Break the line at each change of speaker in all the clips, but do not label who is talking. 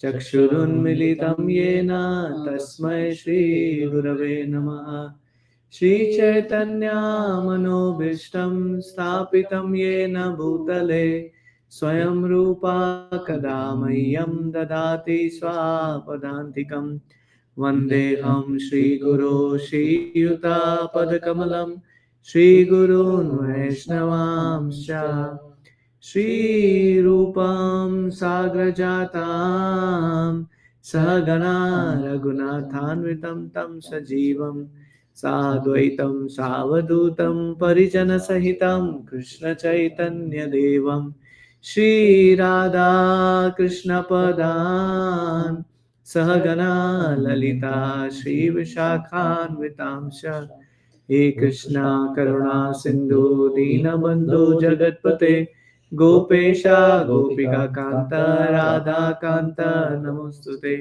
चक्षुरुन्मिलितं येन तस्मै श्रीगुरवे नमः। श्रीचैतन्यमनोभीष्टं स्थापितं येन भूतले स्वयं रूपा कदा मह्यं ददाति स्वापदान्तिकं। वन्देऽहं श्रीगुरो श्रीयुतापदकमलं श्रीगुरून् वैष्णवांश्च श्रीरूपं साग्रजातां सहगणा रघुनाथान्वितं तं सजीवं साद्वैतं सावधूतं परिजनसहितं कृष्णचैतन्यदेवं श्रीराधा कृष्णपदान् सहगणा ललिता श्रीविशाखान्वितांश्च। हे कृष्णा करुणा सिन्धु दीनबन्धु जगत्पते गोपेशा गोपिका कान्त राधा कान्त नमोस्तुते।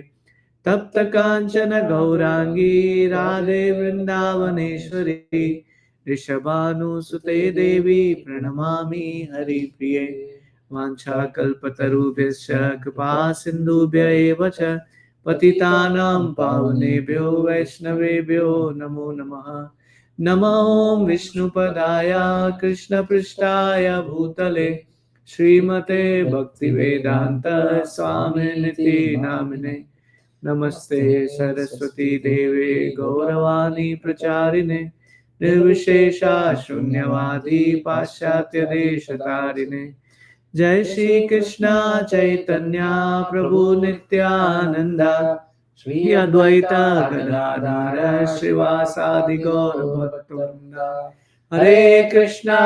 तप्त कांचन गौरांगी राधे वृंदावनेश्वरी ऋषभानुसुते देवी प्रणमामि हरिप्रिये। वाञ्छाकल्पतरुभ्यश्च कृपा सिन्धुभ्य एव च पतितानां पावनेभ्यो वैष्णवेभ्यो नमो नमः। नमो विष्णुपदाय कृष्णपृष्ठाय भूतले श्रीमते भक्तिवेदांत स्वामिनिति नामिने। नमस्ते सरस्वती देवे गौरवाणी प्रचारिणे निर्विशेषा शून्यवादी पाश्चात्य देशतारिणे। जय श्री कृष्णा चैतन्य प्रभु नित्यानंदा श्री अद्वैता गदाधर श्रीवासादि गौर भक्तवृंद। हरे कृष्णा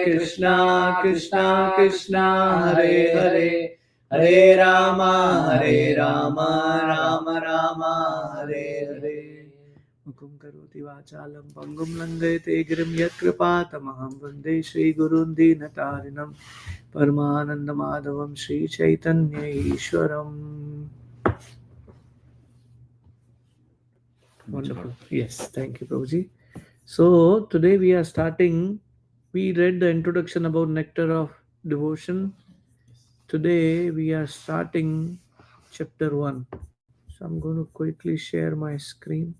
कृष्णा कृष्णा हरे हरे हरे राम राम राम हरे हरे। मुखं करोति वाचालं पंगुं लंघयते गिरिं यत्कृपातमहं वन्दे श्रीगुरुं दीनतारिणं परमानन्दमाधवं Sri Chaitanya ईश्वरम्। Wonderful. Yes, thank you, Prabhuji. So today we are starting. We read the introduction about Nectar of Devotion. Today we are starting chapter 1. So I'm going to quickly share my screen.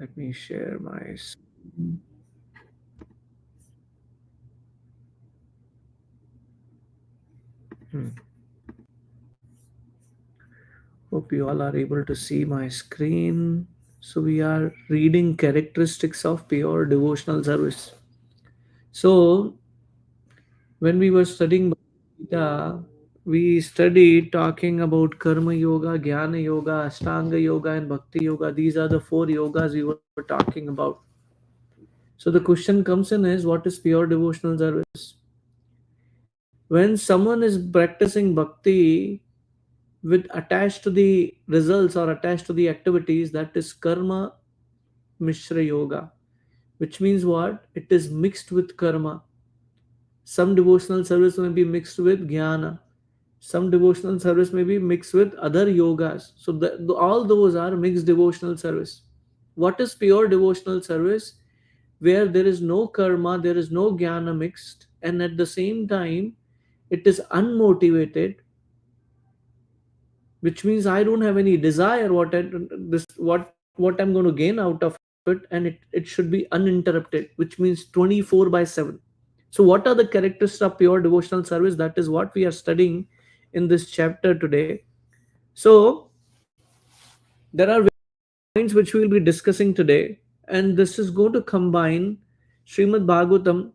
Let me share my screen. Hope you all are able to see my screen. So we are reading characteristics of pure devotional service. So when we were studying Gita, we studied talking about karma yoga, jnana yoga, ashtanga yoga, and bhakti yoga. These are the 4 yogas we were talking about. So the question comes in is, what is pure devotional service? When someone is practicing bhakti with attached to the results or attached to the activities, that is karma mishra yoga, which means what? It is mixed with karma. Some devotional service may be mixed with jnana. Some devotional service may be mixed with other yogas. So all those are mixed devotional service. What is pure devotional service? Where there is no karma, there is no jnana mixed, and at the same time, it is unmotivated, which means I don't have any desire what I'm going to gain out of it, and it should be uninterrupted, which means 24/7. So what are the characteristics of pure devotional service? That is what we are studying in this chapter today. So there are points which we will be discussing today, and this is going to combine Srimad Bhagavatam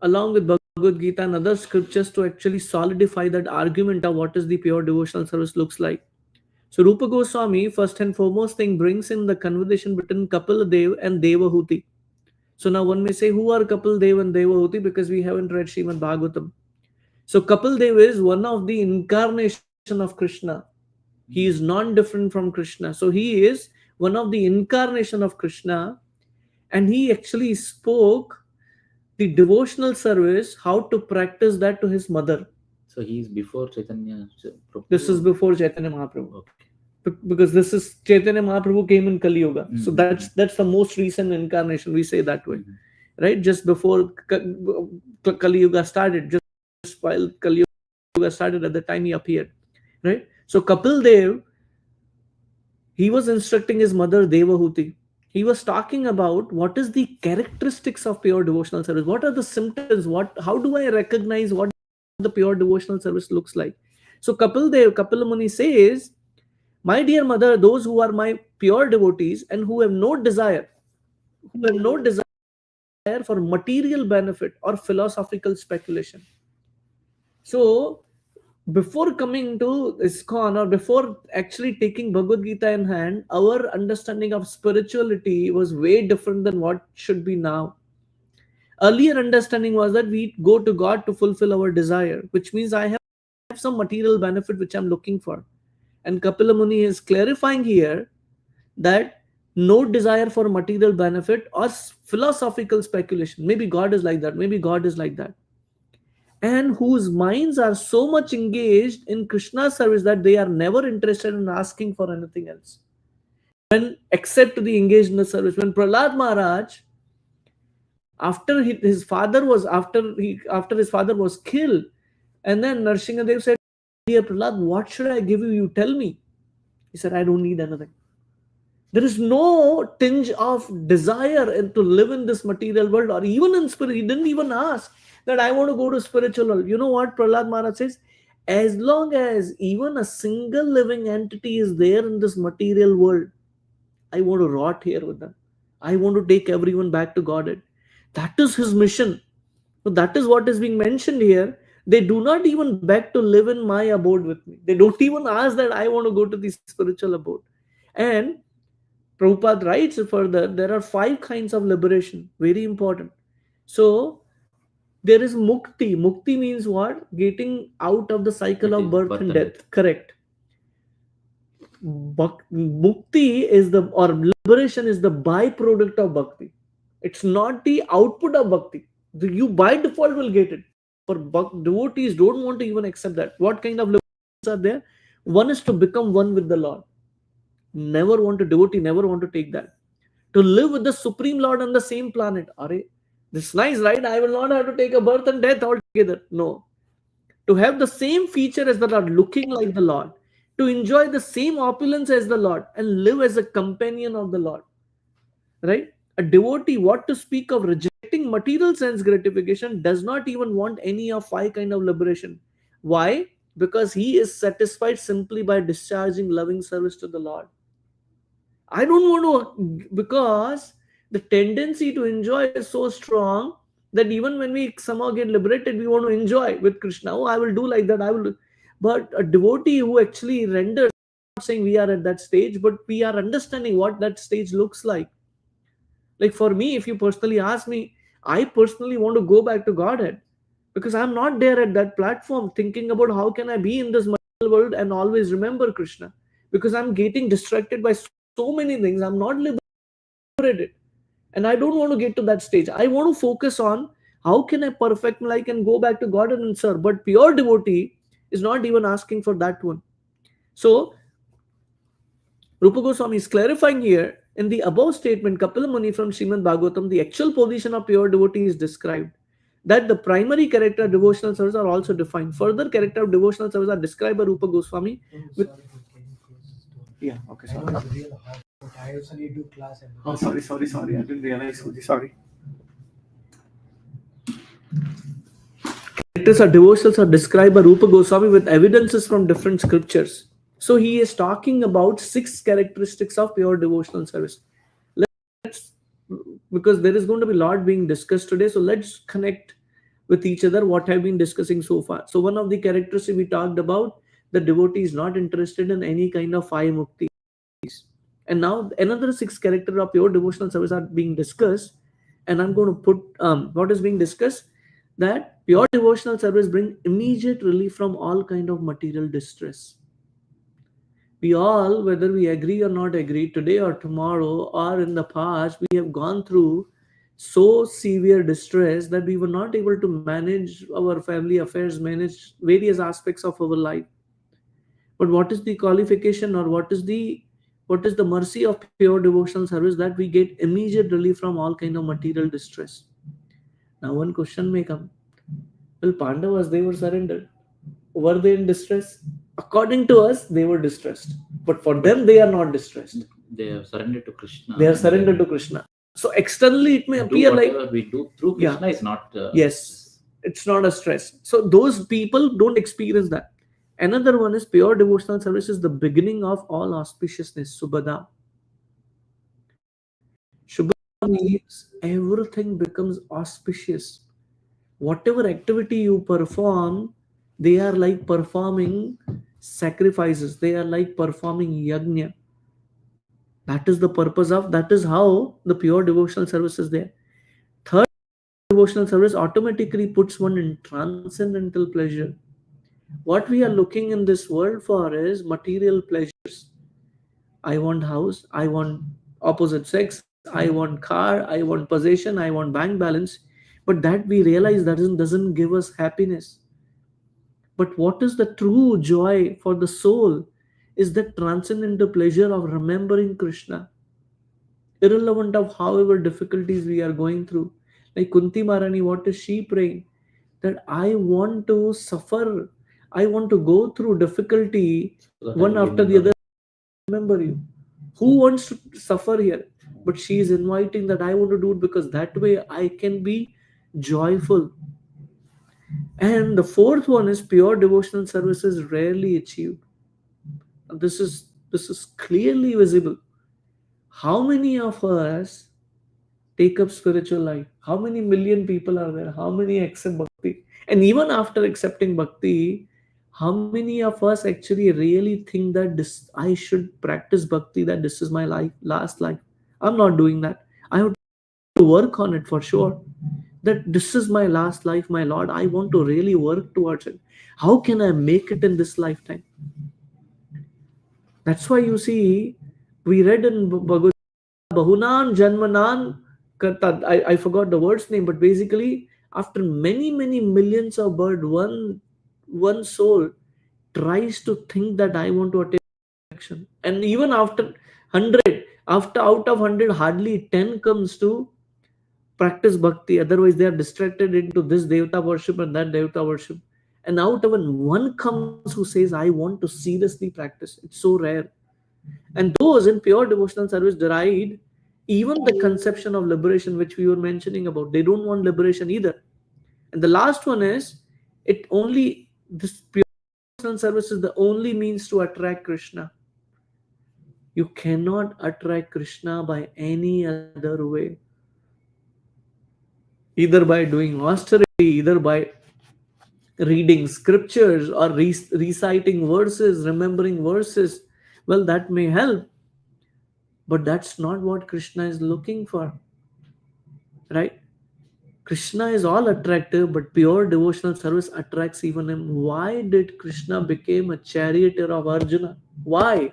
along with Bhagavad Gita and other scriptures to actually solidify that argument of what is the pure devotional service looks like. So Rupa Goswami, first and foremost thing, brings in the conversation between Kapil Dev and Devahuti. So now one may say, who are Kapil Dev and Devahuti? Because we haven't read Srimad Bhagavatam. So Kapil Dev is one of the incarnation of Krishna. He is non-different from Krishna. So he is one of the incarnation of Krishna, and he actually spoke the devotional service, how to practice that to his mother.
So he is before Chaitanya Prabhu.
This is before Chaitanya Mahaprabhu.
Okay.
because this is Chaitanya Mahaprabhu came in Kali Yuga. So
Mm-hmm.
that's the most recent incarnation. We say that way, right? Just before Kali Yuga started, just while Kali Yuga started, at the time he appeared, right? So Kapil Dev, he was instructing his mother Devahuti. He was talking about what is the characteristics of pure devotional service. What are the symptoms? How do I recognize what the pure devotional service looks like? So Kapil Muni says, my dear mother, those who are my pure devotees and who have no desire for material benefit or philosophical speculation. So, before coming to ISKCON, or before actually taking Bhagavad Gita in hand, our understanding of spirituality was way different than what should be now. Earlier understanding was that we go to God to fulfill our desire, which means I have some material benefit which I'm looking for. And Kapila Muni is clarifying here that no desire for material benefit or philosophical speculation. Maybe God is like that, maybe God is like that. And whose minds are so much engaged in Krishna's service that they are never interested in asking for anything else. When except the engaged in the service. When Prahlad Maharaj, his father was after his father was killed, and then Narsingadev said, dear Prahlad, what should I give you? You tell me. He said, I don't need anything. There is no tinge of desire to live in this material world or even in spirit. He didn't even ask that I want to go to spiritual world. You know what Prahlad Maharaj says? As long as even a single living entity is there in this material world, I want to rot here with them. I want to take everyone back to Godhead. That is his mission. So that is what is being mentioned here. They do not even beg to live in my abode with me. They don't even ask that I want to go to the spiritual abode. And Prabhupada writes further, there are 5 kinds of liberation, very important. So, there is mukti. Mukti means what? Getting out of the cycle of birth and death. Correct. Mukti is or liberation is the byproduct of bhakti. It's not the output of bhakti. You by default will get it. For devotees don't want to even accept that. What kind of liberations are there? One is to become one with the Lord. Never want to devotee, never want to take that. To live with the Supreme Lord on the same planet. Are this is nice, right? I will not have to take a birth and death altogether. No. To have the same feature as the Lord, looking like the Lord, to enjoy the same opulence as the Lord, and live as a companion of the Lord. Right? A devotee, what to speak of rejecting material sense gratification, does not even want any of 5 kind of liberation. Why? Because he is satisfied simply by discharging loving service to the Lord. I don't want to, because the tendency to enjoy is so strong that even when we somehow get liberated, we want to enjoy with Krishna. Oh, I will do like that. I will do. But a devotee who actually renders, not saying we are at that stage, but we are understanding what that stage looks like. Like for me, if you personally ask me, I personally want to go back to Godhead because I'm not there at that platform thinking about how can I be in this material world and always remember Krishna, because I'm getting distracted by so many things. I'm not liberated, and I don't want to get to that stage. I want to focus on how can I perfect my life and go back to God and serve. But pure devotee is not even asking for that one. So Rupa Goswami is clarifying here in the above statement, Kapila Muni from Srimad Bhagavatam, the actual position of pure devotee is described. That the primary character of devotional service are also defined. Further character of devotional service are described by Rupa Goswami. Yeah, okay, sorry. I know it's real hot, but I also need to class. Oh, sorry. I didn't realize. Sorry. Characters or devotionals are described by Rupa Goswami with evidences from different scriptures. So he is talking about 6 characteristics of pure devotional service. Let's, because there is going to be a lot being discussed today, so let's connect with each other what I've been discussing so far. So one of the characteristics we talked about, the devotee is not interested in any kind of 5 muktis. And now another 6 characters of pure devotional service are being discussed, and I'm going to put what is being discussed, that pure devotional service bring immediate relief from all kind of material distress. We all, whether we agree or not agree, today or tomorrow or in the past, we have gone through so severe distress that we were not able to manage our family affairs, manage various aspects of our life. But what is the qualification, or what is the mercy of pure devotional service? That we get immediate relief from all kind of material distress. Now one question may come: well, Pandavas, they were surrendered. Were they in distress? According to us, they were distressed. But for them, they are not distressed.
They have surrendered to Krishna.
They are
and
surrendered to Krishna. So externally, it may
do
appear like,
whatever we do through
yeah,
Krishna is not.
yes, it's not a stress. So those people don't experience that. Another one is pure devotional service is the beginning of all auspiciousness. Subhada. Shubha means everything becomes auspicious. Whatever activity you perform, they are like performing sacrifices. They are like performing yajna. That is the purpose of, that is how the pure devotional service is there. Third, devotional service automatically puts one in transcendental pleasure. What we are looking in this world for is material pleasures. I want house, I want opposite sex, I want car, I want possession, I want bank balance. But that we realize that doesn't give us happiness. But what is the true joy for the soul is the transcendental pleasure of remembering Krishna, irrelevant of however difficulties we are going through. Like Kunti Marani, what is she praying? That I want to suffer, I want to go through difficulty
So that I
one
will
after the
remember.
other, remember you. Who wants to suffer here? But she is inviting that I want to do it because that way I can be joyful. And the fourth one is pure devotional service is rarely achieved. And this is clearly visible. How many of us take up spiritual life? How many million people are there? How many accept bhakti? And even after accepting bhakti, how many of us actually really think that this I should practice bhakti, that this is my life, last life? I'm not doing that. I have to work on it for sure. That this is my last life, my Lord. I want to really work towards it. How can I make it in this lifetime? That's why you see, we read in Bhagavad Bahunan Janmanan Karta. I forgot the word's name, but basically, after many, many millions of birds, one soul tries to think that I want to attain action. And even after 100, after out of 100, hardly 10 comes to practice bhakti. Otherwise, they are distracted into this devata worship and that devata worship. And out of one comes who says, I want to seriously practice. It's so rare. And those in pure devotional service deride even the conception of liberation, which we were mentioning about. They don't want liberation either. And the last one is, it only, this pure devotional service is the only means to attract Krishna. You cannot attract Krishna by any other way. Either by doing austerity, either by reading scriptures, or reciting verses, remembering verses. Well, that may help, but that's not what Krishna is looking for, right? Krishna is all attractive, but pure devotional service attracts even him. Why did Krishna become a charioteer of Arjuna? Why?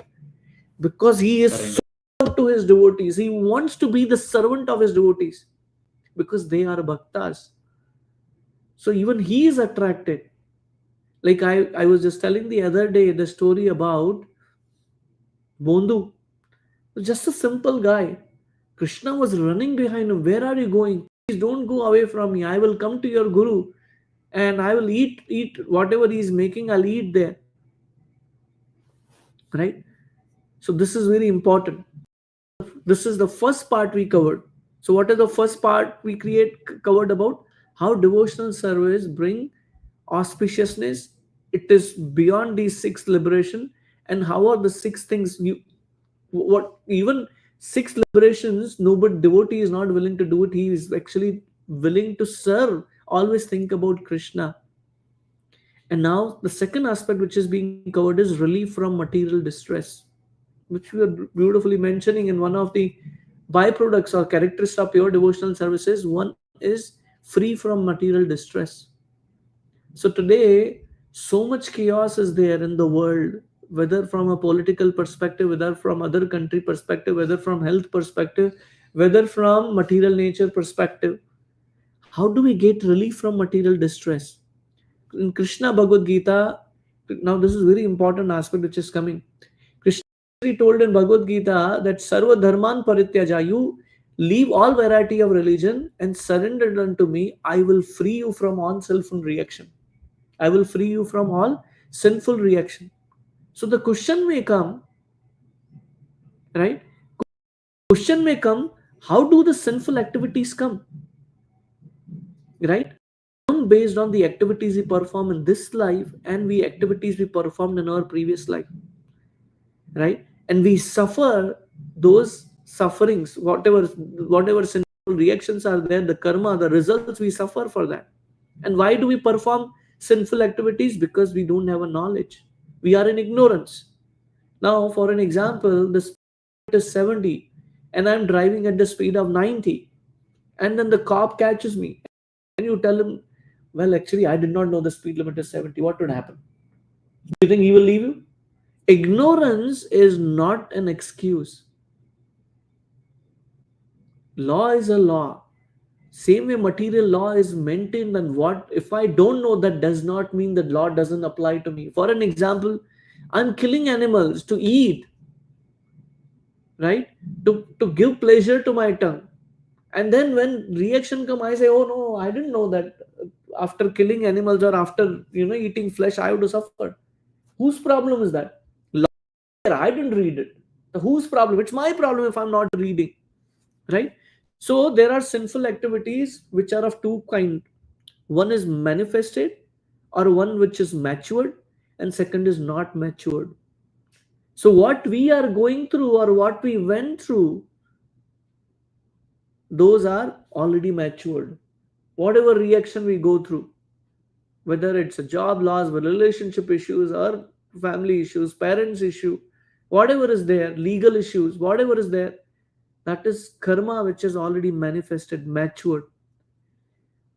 Because he is
Surrender.
so to his devotees. He wants to be the servant of his devotees because they are bhaktas. So even he is attracted. Like I was just telling the other day the story about Bondu. Just a simple guy. Krishna was running behind him. Where are you going? Please don't go away from me. I will come to your guru and I will eat whatever he is making. I'll eat there. Right? So this is very important. This is the first part we covered. So what is the first part we covered about? How devotional service bring auspiciousness. It is beyond these six liberation. And how are the six things you, what even six liberations, no, but devotee is not willing to do it. He is actually willing to serve, always think about Krishna. And now the second aspect which is being covered is relief from material distress, which we are beautifully mentioning in one of the byproducts or characteristics of pure devotional services. One is free from material distress. So today, so much chaos is there in the world, whether from a political perspective, whether from other country perspective, whether from health perspective, whether from material nature perspective. How do we get relief from material distress? In Krishna Bhagavad Gita, Now this is very important aspect which is coming. Krishna told in Bhagavad Gita that Sarva Dharman Parityaja, you leave all variety of religion and surrender unto me. I will free you from all sinful reaction. I will free you from all sinful reaction. So the question may come, right? Question may come, how do the sinful activities come? Right? Based on the activities we perform in this life and we activities we performed in our previous life, right? And we suffer those sufferings, whatever sinful reactions are there, the karma, the results we suffer for that. And why do we perform sinful activities? Because we don't have a knowledge, we are in ignorance. Now for an example, the speed is 70 and I'm driving at the speed of 90, and then the cop catches me and you tell him, well, actually I did not know the speed limit is 70, what would happen? Do you think he will leave you? Ignorance is not an excuse. Law is a law. Same way material law is maintained, and what if I don't know, that does not mean that law doesn't apply to me. For an example, I'm killing animals to eat, right? To give pleasure to my tongue. And then when reaction come, I say, oh no, I didn't know that after killing animals or after eating flesh, I have to suffer. Whose problem is that? I didn't read it. Whose problem? It's my problem if I'm not reading, right? So there are sinful activities which are of two kind. One is manifested, or one which is matured, and second is not matured. So what we are going through or what we went through, those are already matured. Whatever reaction we go through, whether it's a job loss, relationship issues, or family issues, parents issue, whatever is there, legal issues, whatever is there, that is karma which is already manifested, matured.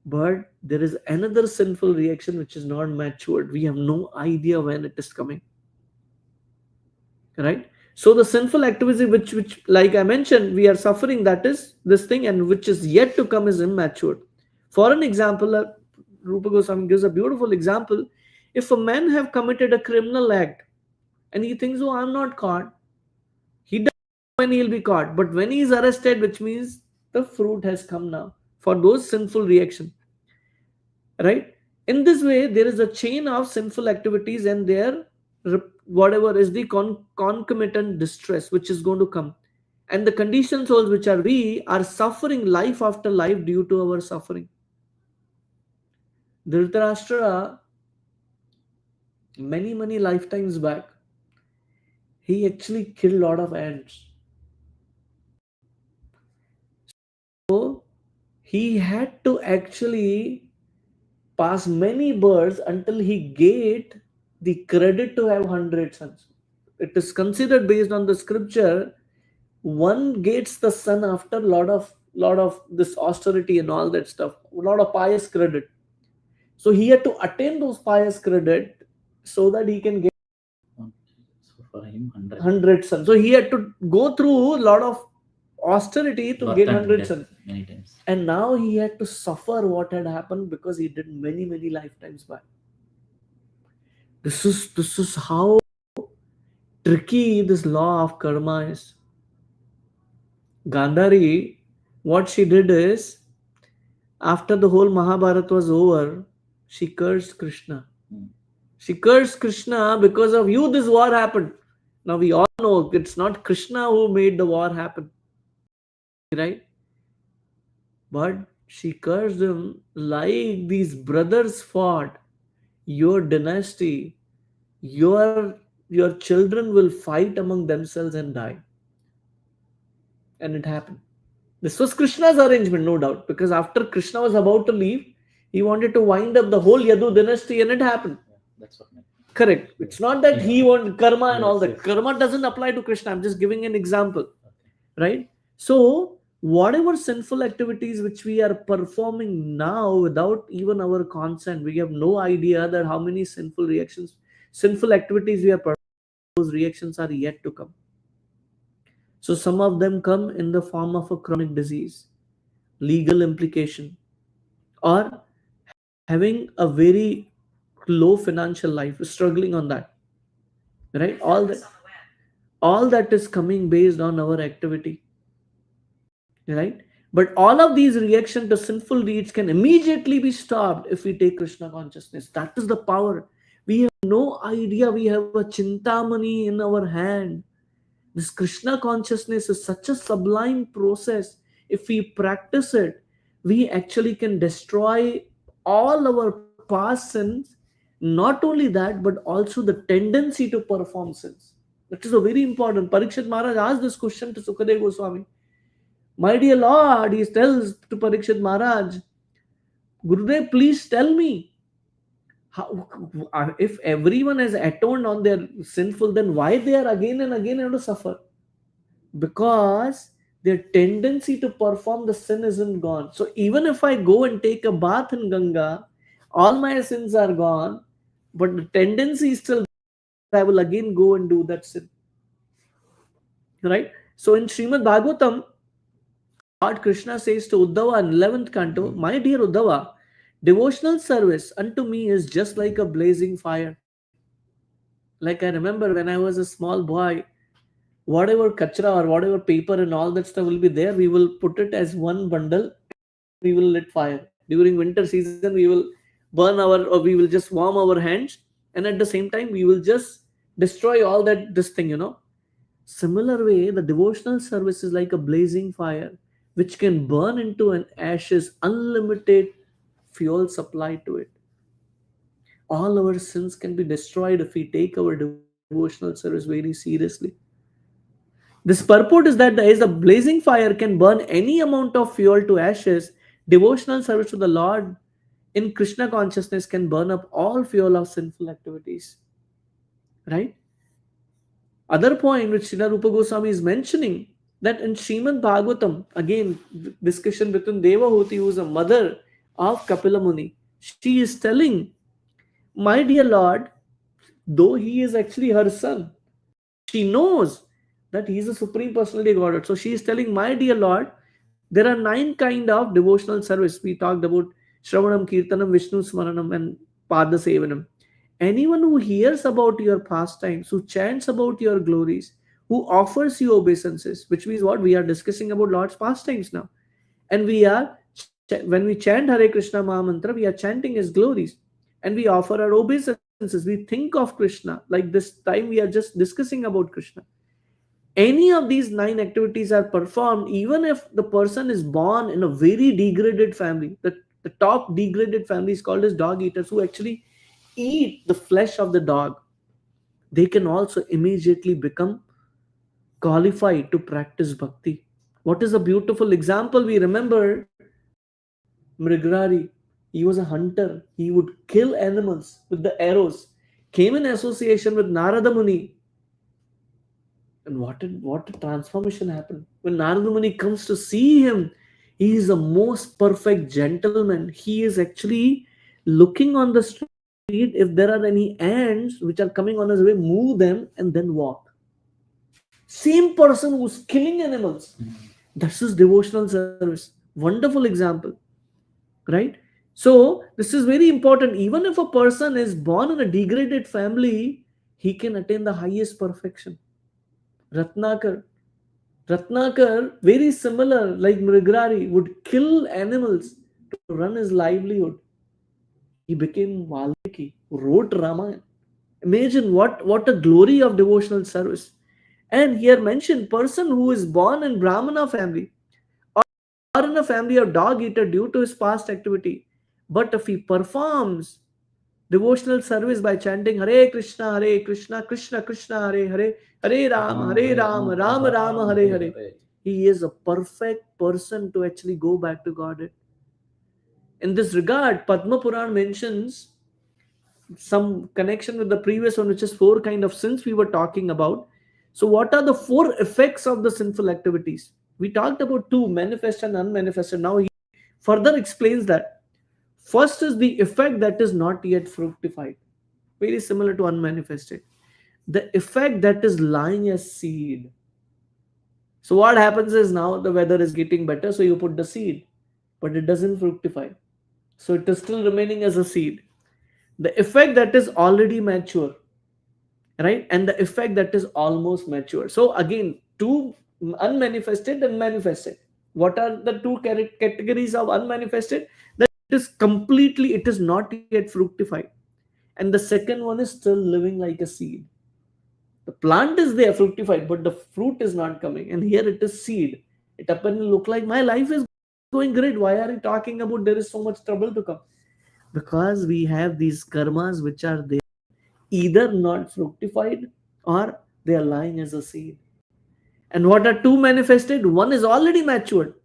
But there is another sinful reaction which is not matured. We have no idea when it is coming, right? So the sinful activity which like I mentioned we are suffering, that is this thing, and which is yet to come is immature. For an example, Rupa Goswami gives a beautiful example. If a man have committed a criminal act and he thinks, oh, I'm not caught, he doesn't know when he'll be caught, but when he is arrested, which means the fruit has come now for those sinful reaction, right? In this way there is a chain of sinful activities, and there whatever is the concomitant distress which is going to come, and the conditioned souls which are we are suffering life after life due to our suffering. Dhritarashtra, many lifetimes back, he actually killed a lot of ants. So he had to actually pass many births until he get the credit to have 100 sons. It is considered based on the scripture, one gets the son after lot of this austerity and all that stuff, a lot of pious credit. So he had to attain those pious credit so that he can get
So for him,
100 sons. So he had to go through a lot of austerity to
birth
get
and
100
death
sons.
many times.
And now he had to suffer what had happened because he did many lifetimes back. This is how tricky this law of karma is. Gandhari, what she did is, after the whole Mahabharata was over, she cursed Krishna. She cursed Krishna, because of you this war happened. Now we all know it's not Krishna who made the war happen, right? But she cursed him like these brothers fought. Your dynasty, your children will fight among themselves and die. And it happened. This was Krishna's arrangement, no doubt, because after Krishna was about to leave, he wanted to wind up the whole Yadu dynasty, and it happened.
Yeah, that's what meant.
Correct. It's not that he wanted karma and all
Yes,
that.
yes.
Karma doesn't apply to Krishna. I'm just giving an example, right? So, whatever sinful activities which we are performing now without even our consent, we have no idea that how many sinful activities we are performing, those reactions are yet to come. So, some of them come in the form of a chronic disease, legal implication, or having a very low financial life, struggling on that, right? All that is coming based on our activity, right? But all of these reaction to sinful deeds can immediately be stopped if we take Krishna consciousness. That is the power. We have no idea we have a chintamani in our hand. This Krishna consciousness is such a sublime process. If we practice it, we actually can destroy all our past sins. Not only that, but also the tendency to perform sins. That is a very important. Parikshit Maharaj asked this question to Sukadev Goswami. My dear Lord, he tells to Parikshit Maharaj, Gurudev, please tell me, how, if everyone has atoned on their sinful, then why they are again and again going to suffer? Because their tendency to perform the sin isn't gone. So even if I go and take a bath in Ganga, all my sins are gone, but the tendency is still there. I will again go and do that sin. Right? So in Srimad Bhagavatam, Lord Krishna says to Uddhava in 11th canto, my dear Uddhava, devotional service unto me is just like a blazing fire. Like I remember when I was a small boy, whatever kachra or whatever paper and all that stuff will be there, we will put it as one bundle, we will lit fire. During winter season, we will burn our, or we will just warm our hands, and at the same time, we will just destroy all that, this thing. Similar way, the devotional service is like a blazing fire, which can burn into an ashes, unlimited fuel supply to it. All our sins can be destroyed if we take our devotional service very seriously. This purport is that as the blazing fire can burn any amount of fuel to ashes, devotional service to the Lord in Krishna consciousness can burn up all fuel of sinful activities. Right? Other point which Srila Rupa Goswami is mentioning, that in Srimad Bhagavatam, again discussion between Devahuti, who is a mother of Kapila Muni, she is telling, my dear Lord, though he is actually her son, she knows that he is a supreme personality of Godhead. So she is telling, my dear Lord, there are 9 kind of devotional service. We talked about Shravanam, Kirtanam, Vishnu Smaranam, and Pada Sevanam. Anyone who hears about your pastimes, who chants about your glories, who offers you obeisances, which means what? We are discussing about Lord's pastimes now. And when we chant Hare Krishna Mahamantra, we are chanting his glories. And we offer our obeisances. We think of Krishna. Like this time we are just discussing about Krishna. Any of these 9 activities are performed even if the person is born in a very degraded family. The top degraded family is called as dog eaters, who actually eat the flesh of the dog. They can also immediately become qualified to practice bhakti. What is a beautiful example? We remember Mrigrari. He was a hunter. He would kill animals with the arrows. Came in association with Narada Muni. And what a transformation happened. When Narada Muni comes to see him, he is a most perfect gentleman. He is actually looking on the street. If there are any ants which are coming on his way, move them and then walk. Same person who's killing animals. That's his devotional service. Wonderful example. Right? So this is very important. Even if a person is born in a degraded family, he can attain the highest perfection. Ratnakar. Ratnakar, very similar, like Mrigrari, would kill animals to run his livelihood. He became Valmiki, who wrote Ramayana. Imagine what a glory of devotional service. And here mentioned, person who is born in Brahmana family or in a family of dog eater due to his past activity. But if he performs devotional service by chanting Hare Krishna, Krishna Krishna, Hare Hare, Hare Rama, Rama Rama, Hare Hare, he is a perfect person to actually go back to God. In this regard, Padma Puran mentions some connection with the previous one, which is 4 kind of sins we were talking about. So, what are the 4 effects of the sinful activities? We talked about 2, manifest and unmanifested. Now, he further explains that. First is the effect that is not yet fructified, very similar to unmanifested. The effect that is lying as seed. So, what happens is now the weather is getting better, so you put the seed, but it doesn't fructify. So, it is still remaining as a seed. the effect that is already mature, right, and the effect that is almost mature. So again, two, unmanifested and manifested. What are the two categories of unmanifested? That is completely, it is not yet fructified, and the second one is still living like a seed. The plant is there fructified, but the fruit is not coming, and here it is seed. It apparently look like my life is going great, why are you talking about there is so much trouble to come? Because we have these karmas which are there, either not fructified or they are lying as a seed. And what are two manifested? One is already matured,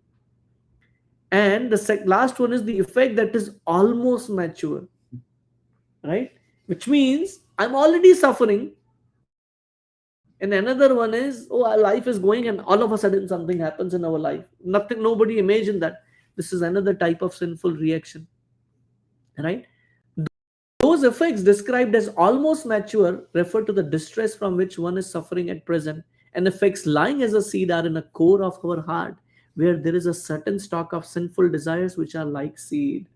and the last one is the effect that is almost mature, right? Which means I'm already suffering, and another one is, oh, our life is going, and all of a sudden something happens in our life. Nothing, nobody imagined that. This is another type of sinful reaction, right? Those effects described as almost mature refer to the distress from which one is suffering at present, and effects lying as a seed are in a core of our heart, where there is a certain stock of sinful desires which are like seed.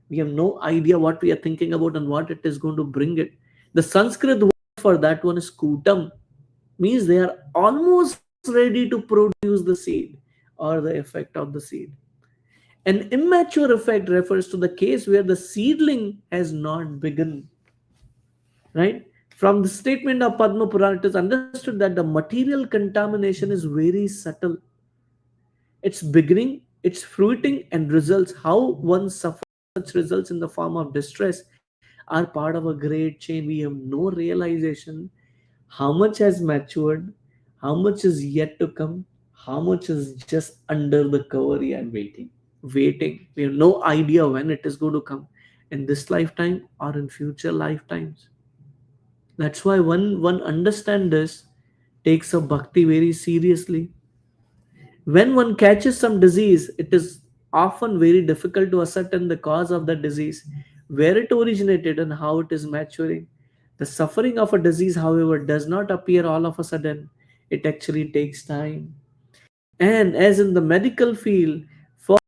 We have no idea what we are thinking about and what it is going to bring it. The Sanskrit word for that one is kutam, means they are almost ready to produce the seed or the effect of the seed. An immature effect refers to the case where the seedling has not begun. Right? From the statement of Padma Purana, it is understood that the material contamination is very subtle. Its beginning, its fruiting, and results, how one suffers such results in the form of distress, are part of a great chain. We have no realization how much has matured, how much is yet to come, how much is just under the cover yet.
Waiting.
Waiting. We have no idea when it is going to come, in this lifetime or in future lifetimes. That's why one understand this, takes a bhakti very seriously. When one catches some disease, it is often very difficult to ascertain the cause of the disease, where it originated, and how it is maturing. The suffering of a disease, however, does not appear all of a sudden. It actually takes time. And as in the medical field, for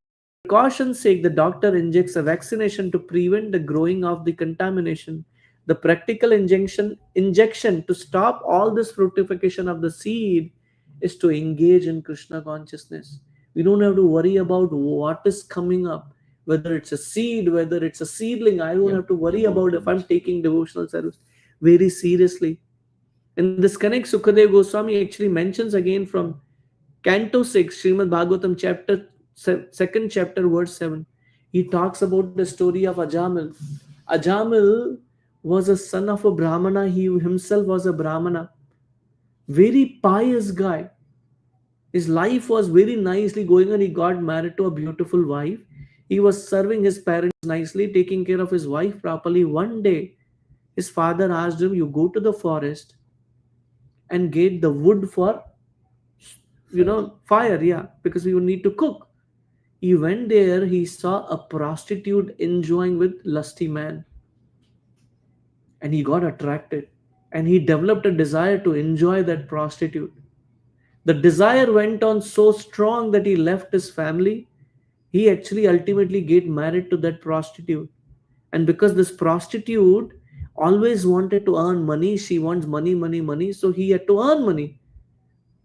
precaution's sake, the doctor injects a vaccination to prevent the growing of the contamination. The practical injection to stop all this fructification of the seed is to engage in Krishna consciousness. We don't have to worry about what is coming up, whether it's a seed, whether it's a seedling. I don't
Yeah.
have to worry about if I'm taking devotional service very seriously. In this connect, Sukadev Goswami actually mentions again from Canto 6, Srimad Bhagavatam, chapter 2nd chapter, verse 7. He talks about the story of Ajamil. Ajamil was a son of a Brahmana. He himself was a Brahmana. Very pious guy. His life was very nicely going on. He got married to a beautiful wife. He was serving his parents nicely, taking care of his wife properly. One day, his father asked him, you go to the forest and get the wood for, fire, yeah, because we would need to cook. He went there, he saw a prostitute enjoying with lusty man, and he got attracted, and he developed a desire to enjoy that prostitute. The desire went on so strong that he left his family. He actually ultimately get married to that prostitute. And because this prostitute always wanted to earn money, she wants money, money, money, so he had to earn money.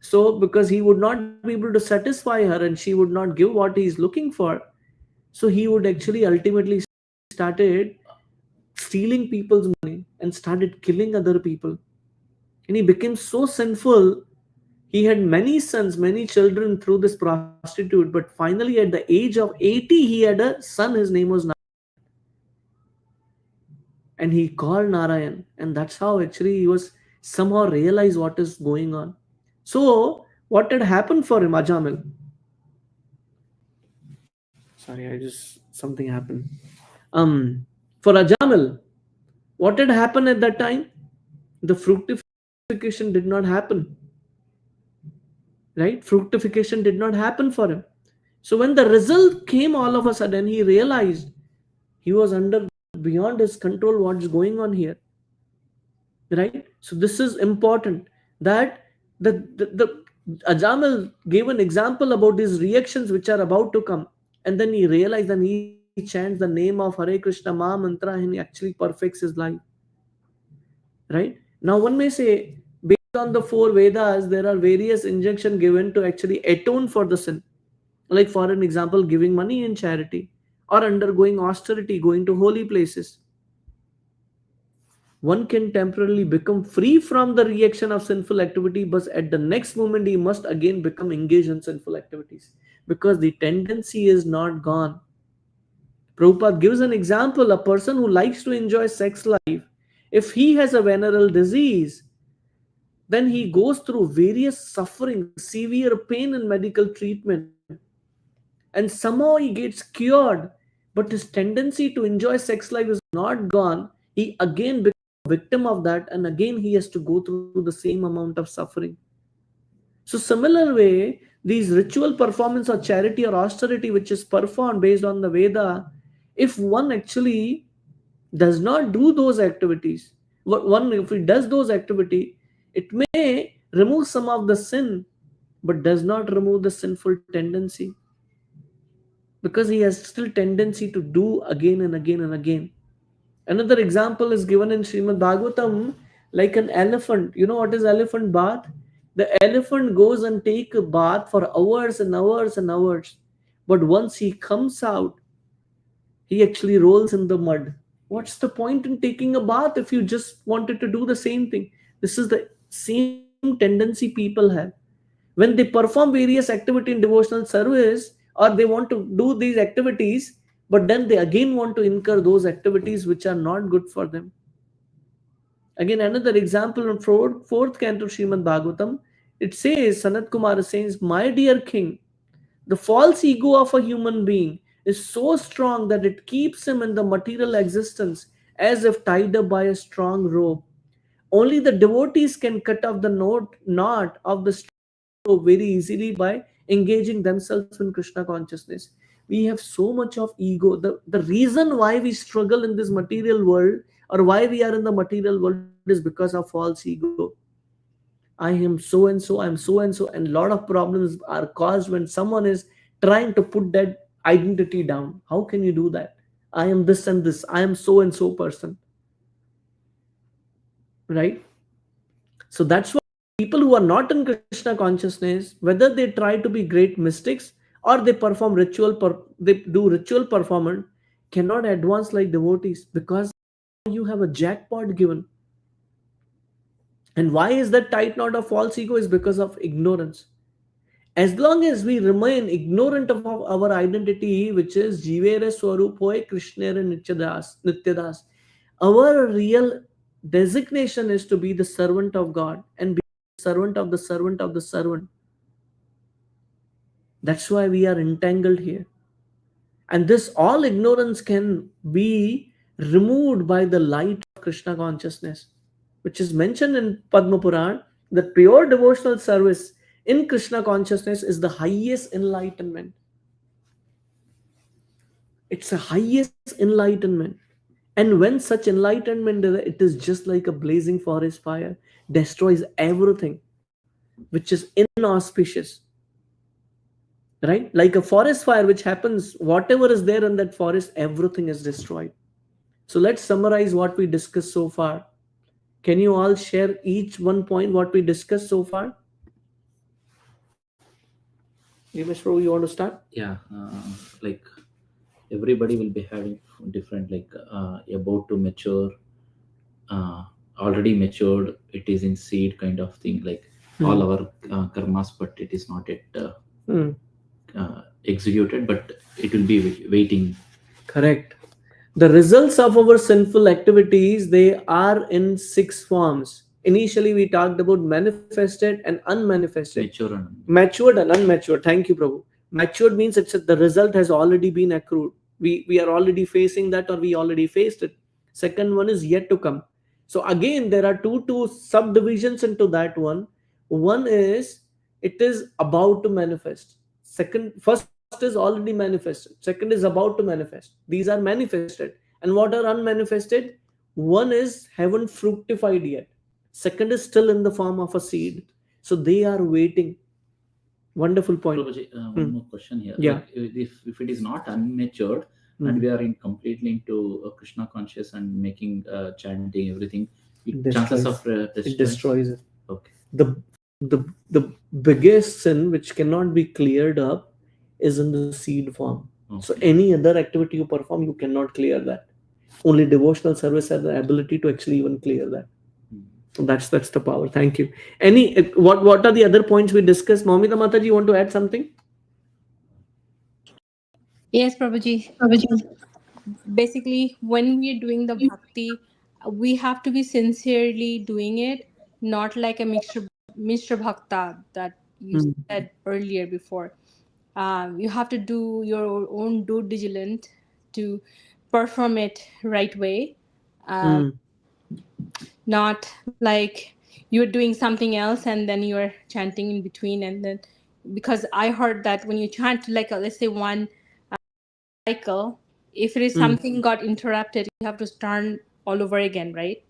So because he would not be able to satisfy her and she would not give what he is looking for, so he would actually ultimately started stealing people's money and started killing other people. And he became so sinful. He had many sons, many children through this prostitute, but finally at the age of 80, he had a son. His name was and he called Narayan, and that's how actually he was somehow realized what is going on. So what had happened for him, Ajamil? Sorry, I just something happened. For Ajamil, what had happened at that time? The fructification did not happen, right? Fructification did not happen for him. So when the result came all of a sudden, he realized he was under beyond his control what's going on here, right? So this is important that the Ajamil gave an example about these reactions which are about to come, and then he realized and he started chants the name of Hare Krishna Maha Mantra and he actually perfects his life. Right? Now, one may say, based on the four Vedas, there are various injunctions given to actually atone for the sin. Like, for an example, giving money in charity or undergoing austerity, going to holy places. One can temporarily become free from the reaction of sinful activity, but at the next moment, he must again become engaged in sinful activities because the tendency is not gone. Prabhupada gives an example: a person who likes to enjoy sex life, if he has a venereal disease, then he goes through various suffering, severe pain in medical treatment, and somehow he gets cured, but his tendency to enjoy sex life is not gone. He again becomes a victim of that, and again he has to go through the same amount of suffering. So, similar way, these ritual performance or charity or austerity, which is performed based on the Veda, if one actually does not do those activities, one if he does those activity, it may remove some of the sin, but does not remove the sinful tendency because he has still tendency to do again and again and again. Another example is given in Srimad Bhagavatam, like an elephant. You know what is elephant bath? The elephant goes and take a bath for hours and hours and hours. But once he comes out, he actually rolls in the mud. What's the point in taking a bath if you just wanted to do the same thing? This is the same tendency people have. When they perform various activity in devotional service, or they want to do these activities, but then they again want to incur those activities which are not good for them. Again, another example in fourth canto Srimad Bhagavatam, it says, Sanat Kumara says, my dear king, the false ego of a human being is so strong that it keeps him in the material existence as if tied up by a strong rope. Only the devotees can cut off the knot of the rope very easily by engaging themselves in Krishna consciousness. We have so much of ego. The reason why we struggle in this material world or why we are in the material world is because of false ego. I am so and so, I'm so and so, and a lot of problems are caused when someone is trying to put that identity down. How can you do that? I am this and this, I am so and so person, right? So that's why people who are not in Krishna consciousness, whether they try to be great mystics or they perform they do ritual performance, cannot advance like devotees because you have a jackpot given. And why is that tight knot of false ego? Is because of ignorance. As long as we remain ignorant of our identity, which is Jivere Swarup Hoy Krishnere Nityadas, our real designation is to be the servant of God and be the servant of the servant of the servant. That's why we are entangled here. And this all ignorance can be removed by the light of Krishna consciousness, which is mentioned in Padma Puran, that pure devotional service in Krishna consciousness is the highest enlightenment. It's the highest enlightenment. And when such enlightenment, it is just like a blazing forest fire, destroys everything which is inauspicious. Right? Like a forest fire which happens, whatever is there in that forest, everything is destroyed. So let's summarize what we discussed so far. Can you all share each one point what we discussed so far? Nimesh Prabhu, you want to start?
Yeah, like everybody will be having different, like about to mature, uh, already matured, it is in seed kind of thing, like all our karmas, but it is not yet executed, but it will be waiting.
Correct. The results of our sinful activities, they are in six forms. Initially, we talked about manifested and unmanifested. Matured and unmatured. Thank you, Prabhu. Matured means the result has already been accrued. We are already facing that, or we already faced it. Second one is yet to come. So again, there are two subdivisions into that one. One is it is about to manifest. First is already manifested. Second is about to manifest. These are manifested. And what are unmanifested? One is haven't fructified yet. Second is still in the form of a seed. So they are waiting. Wonderful point.
Prabhuji, one more question here.
Yeah.
Like, if it is not unmatured, and
Hmm.
we are in completely into Krishna conscious and making chanting everything, it
It
chances of
destroys. It
destroys.
destroys it.
Okay.
The the biggest sin which cannot be cleared up is in the seed form. So
Okay.
any other activity you perform, you cannot clear that. Only devotional service has the ability to actually even clear that.
Hmm.
That's the power. Thank you. Any what are the other points we discussed? Momita Mataji, you want to add something?
Yes, Prabhuji. Basically, when we are doing the bhakti, we have to be sincerely doing it, not like a mixture bhakta that you
Hmm.
said earlier before. You have to do your own due diligence to perform it right way,
Hmm.
not like you're doing something else and then you're chanting in between. And then, because I heard that when you chant like let's say one cycle, if it is
Hmm.
something got interrupted, you have to start all over again, right?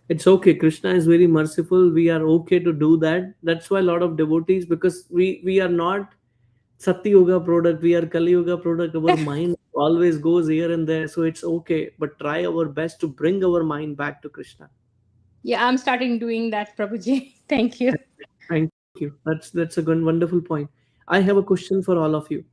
It's okay. Krishna is very merciful. We are okay to do that. That's why a lot of devotees, because we are not Satya Yoga product, we are Kali Yoga product. Our mind always goes here and there, so it's okay. But try our best to bring our mind back to Krishna.
Yeah, I'm starting doing that, Prabhuji. Thank you.
Thank you. That's a good, wonderful point. I have a question for all of you.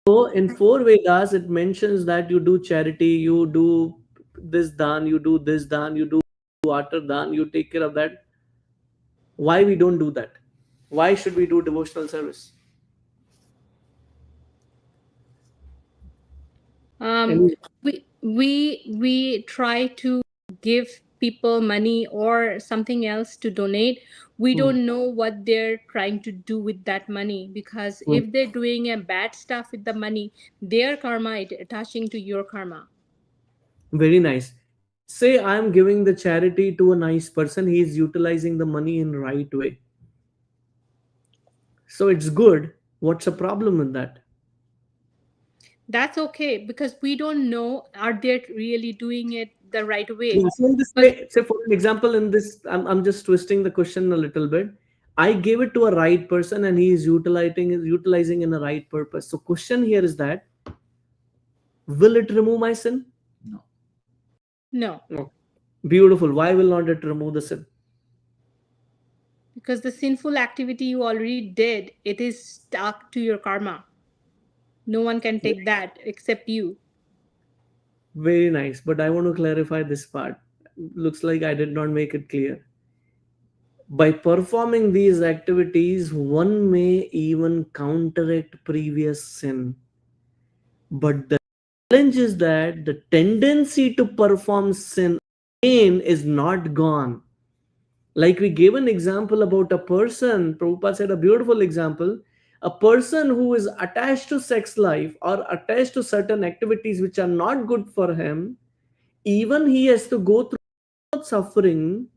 So in four Vedas, it mentions that you do charity, you do this dan, you do this dan, you do water dan, you take care of that. Why we don't do that? Why should we do devotional service?
um
Any
we try to give people money or something else to donate. We
Hmm.
don't know what they're trying to do with that money, because
Hmm.
if they're doing a bad stuff with the money, their karma is attaching to your karma.
Very nice. Say I'm giving the charity to a nice person, he is utilizing the money in right way. So it's good. What's the problem with that?
That's okay, because we don't know are they really doing it the right way.
Yeah, so in this
Because
way, say for an example, in this, I'm just twisting the question a little bit. I gave it to a right person and he is utilizing in a right purpose. So question here is that will it remove my sin?
No.
no,
No. Beautiful. Why will not it remove the sin?
because the sinful activity you already did, it is stuck to your karma. No one can take that except you.
Very nice. But I want to clarify this part. Looks like I did not make it clear. By performing these activities, one may even counteract previous sin. But the challenge is that the tendency to perform sin again is not gone. Like we gave an example about a person, Prabhupada said a beautiful example. A person who is attached to sex life or attached to certain activities which are not good for him, even he has to go through suffering,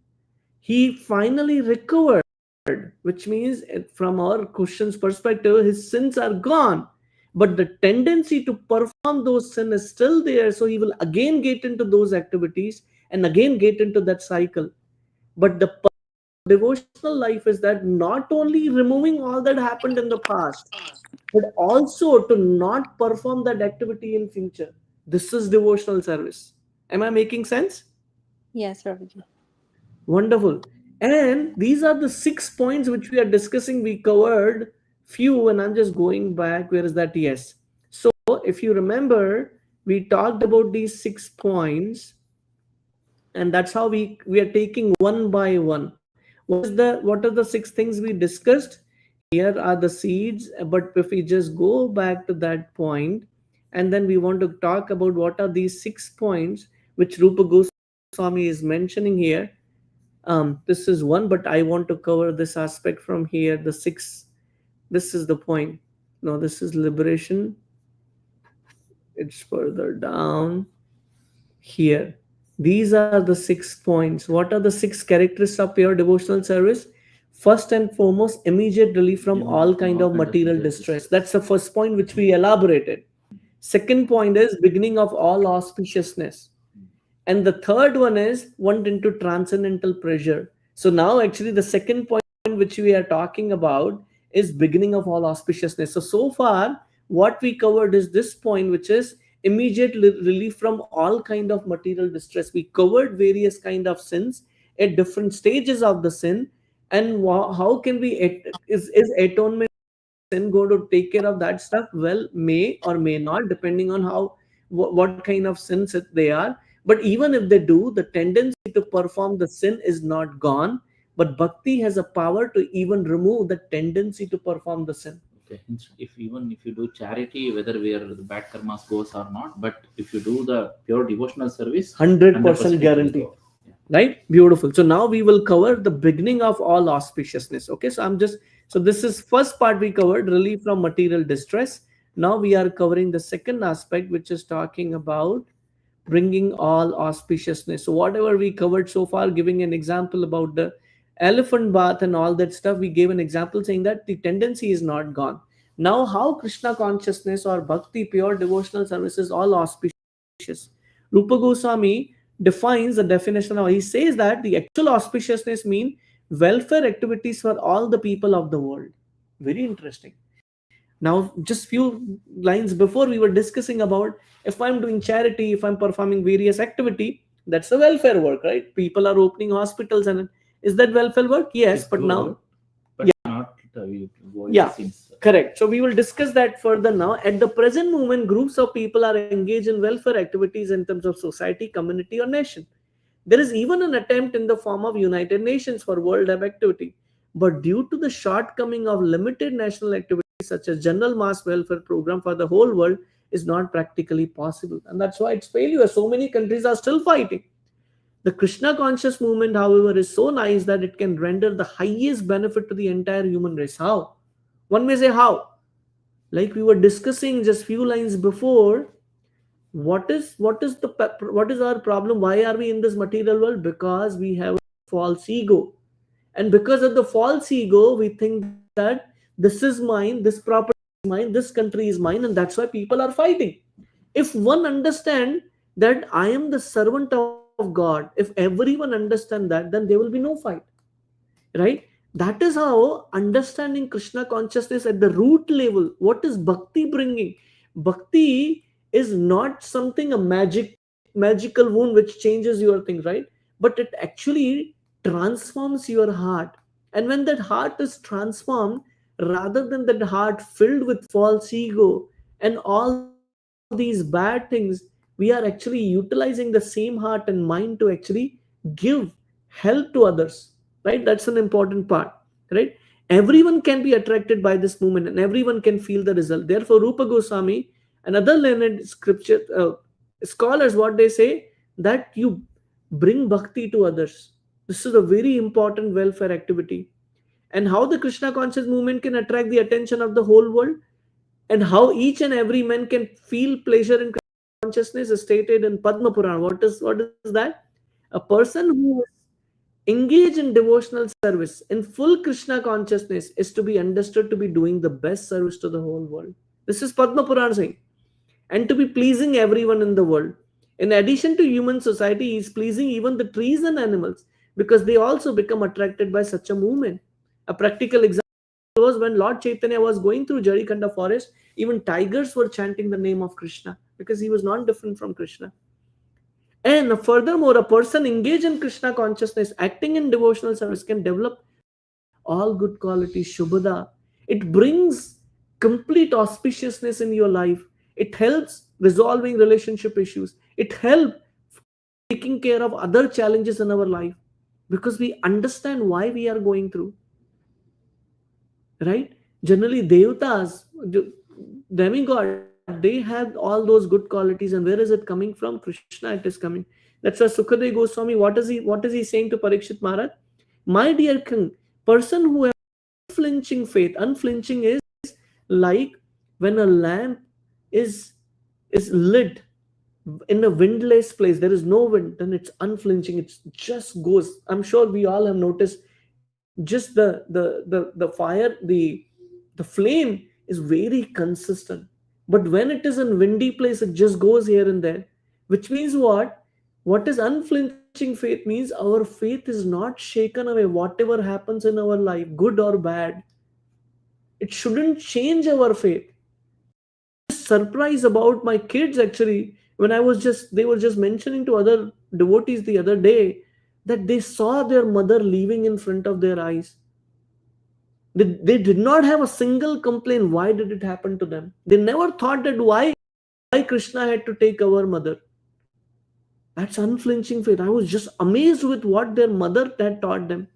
he finally recovered, which means from our Christian's perspective, his sins are gone. But the tendency to perform those sins is still there, so he will again get into those activities and again get into that cycle. But the devotional life is that not only removing all that happened in the past, but also to not perform that activity in future. This is devotional service. Am I making sense?
Yes, Prabhuji.
Wonderful. And these are the 6 points which we are discussing. We covered few, and I'm just going back. Where is that? Yes. So if you remember, we talked about these 6 points, and that's how we are taking one by one. What are the 6 things we discussed? Here are the seeds, but if we just go back to that point, and then we want to talk about what are these 6 points which Rupa Goswami is mentioning here. This is one, but I want to cover this aspect from here. The six, this is the point. No, this is liberation. It's further down here. These are the 6 points. What are the 6 characteristics of pure devotional service? First and foremost, immediate relief from
Immediate
all
from
kind
all
of
kind of
material
material
distress.
distress.
That's the first point which we elaborated. Second point is beginning of all auspiciousness. And the third one is want into transcendental pressure. So now actually the second point which we are talking about is beginning of all auspiciousness. So far what we covered is this point, which is immediate relief from all kind of material distress. We covered various kind of sins at different stages of the sin, and how can we is atonement sin going to take care of that stuff? Well, may or may not, depending on how what kind of sins they are. But even if they do, the tendency to perform the sin is not gone, but bhakti has a power to even remove the tendency to perform the sin.
Okay. If even if you do charity, whether where the bad karmas goes or not, but if you do the pure devotional service,
100%
100% it will
guarantee.
go. Yeah.
Right, beautiful. So now we will cover the beginning of all auspiciousness. Okay, so this is first part we covered, relief from material distress. Now we are covering the second aspect, which is talking about bringing all auspiciousness. So whatever we covered so far, giving an example about the elephant bath and all that stuff, we gave an example saying that the tendency is not gone. Now how Krishna consciousness or bhakti, pure devotional service, is all auspicious. Rupa Goswami defines the definition of, he says that the actual auspiciousness mean welfare activities for all the people of the world. Very interesting. Now, just few lines before, we were discussing about, if I'm doing charity, if I'm performing various activity, that's a welfare work, right? People are opening hospitals, and is that welfare work? Yes,
It's
but
good,
now,
but
yeah,
not going
yeah,
since.
correct. So we will discuss that further now. At the present moment, groups of people are engaged in welfare activities in terms of society, community, or nation. There is even an attempt in the form of United Nations for World Health activity. But due to the shortcoming of limited national activities such as general mass welfare program for the whole world is not practically possible. And that's why it's failure. So many countries are still fighting. The Krishna conscious movement, however, is so nice that it can render the highest benefit to the entire human race. How? One may say how. Like we were discussing just few lines before, what is our problem? Why are we in this material world? Because we have a false ego, and because of the false ego, we think that this is mine, this property is mine, this country is mine, and that's why people are fighting. If one understand that I am the servant of God, if everyone understand that, then there will be no fight, right? That is how understanding Krishna consciousness at the root level. What is bhakti bringing? Bhakti is not something, a magical wound which changes your thing, right? But it actually transforms your heart. And when that heart is transformed, rather than that heart filled with false ego and all these bad things, we are actually utilizing the same heart and mind to actually give help to others, right? That's an important part, right? Everyone can be attracted by this movement, and everyone can feel the result. Therefore, Rupa Goswami and other learned scripture scholars, what they say, that you bring bhakti to others. This is a very important welfare activity. And how the Krishna conscious movement can attract the attention of the whole world, and how each and every man can feel pleasure in consciousness is stated in Padma Purana. What is that? A person who is engaged in devotional service in full Krishna consciousness is to be understood to be doing the best service to the whole world. This is Padma Purana saying. And to be pleasing everyone in the world. In addition to human society, he is pleasing even the trees and animals, because they also become attracted by such a movement. A practical example was when Lord Chaitanya was going through Jarikanda forest, even tigers were chanting the name of Krishna, because he was not different from Krishna. And furthermore, a person engaged in Krishna consciousness, acting in devotional service, can develop all good qualities, Shubhada. It brings complete auspiciousness in your life. It helps resolving relationship issues. It helps taking care of other challenges in our life, because we understand why we are going through, right? Generally, devatas, demigods, they have all those good qualities, and where is it coming from? Krishna, it is coming. That's why Sukadeva Goswami, what is he saying to Parikshit Maharaj? My dear king, person who has unflinching faith. Unflinching is like when a lamp is lit in a windless place, there is no wind, then it's unflinching, it just goes. I'm sure we all have noticed, just the fire, the flame is very consistent. But when it is in windy place, it just goes here and there. Which means what is unflinching faith means? Our faith is not shaken away. Whatever happens in our life, good or bad, it shouldn't change our faith. surprised about my kids actually when they were just mentioning to other devotees the other day that they saw their mother leaving in front of their eyes. They did not have a single complaint. Why did it happen to them? They never thought that why Krishna had to take our mother. That's unflinching faith. I was just amazed with what their mother had taught them.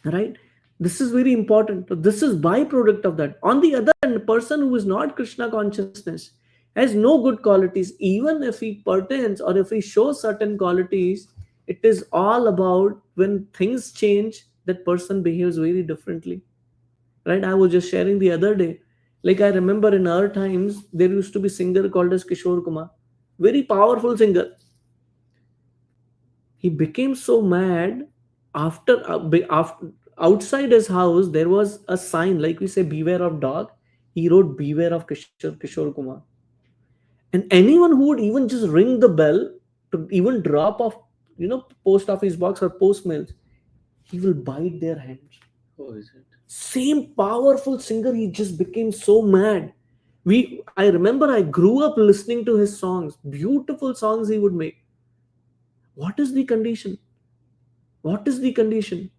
Right? This is very important. So this is byproduct of that. On the other hand, a person who is not Krishna consciousness has no good qualities. Even if he pertains or if he shows certain qualities, it is all about when things change, that person behaves very differently. Right? I was just sharing the other day. Like I remember in our times, there used to be singer called as Kishore Kumar, very powerful singer. He became so mad after outside his house there was a sign like we say beware of dog. He wrote beware of Kishore Kumar. And anyone who would even just ring the bell to even drop off, post office box or post mails, he will bite their hands.
Oh, is it?
Same powerful singer, he just became so mad. I remember I grew up listening to his songs, beautiful songs he would make. What is the condition? What is the condition?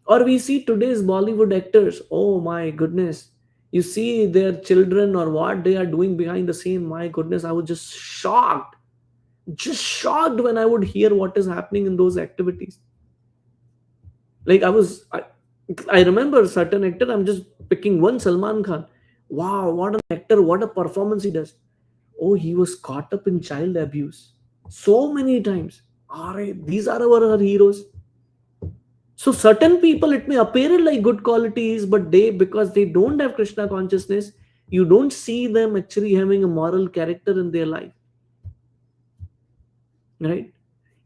Or we see today's Bollywood actors, oh my goodness. You see their children or what they are doing behind the scene. My goodness, I was just shocked when I would hear what is happening in those activities. Like I remember a certain actor, I'm just picking one, Salman Khan. Wow, what an actor, what a performance he does. Oh, he was caught up in child abuse so many times. All right, these are our heroes. So certain people, it may appear like good qualities, but because they don't have Krishna consciousness, you don't see them actually having a moral character in their life. Right?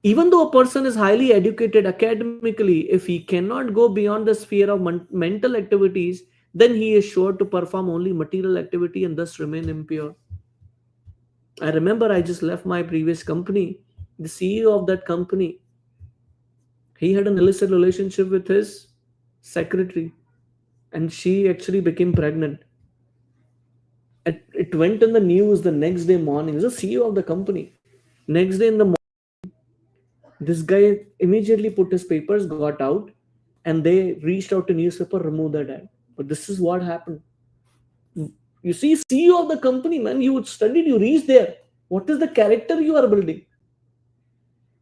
Even though a person is highly educated academically, if he cannot go beyond the sphere of mental activities, then he is sure to perform only material activity and thus remain impure. I remember I just left my previous company. The CEO of that company, he had an illicit relationship with his secretary, and she actually became pregnant. It went in the news the next day morning. He's the CEO of the company. Next day in the morning, this guy immediately put his papers, got out, and they reached out to newspaper, removed that ad. But this is what happened. You see, CEO of the company, man, you studied, you reached there. What is the character you are building?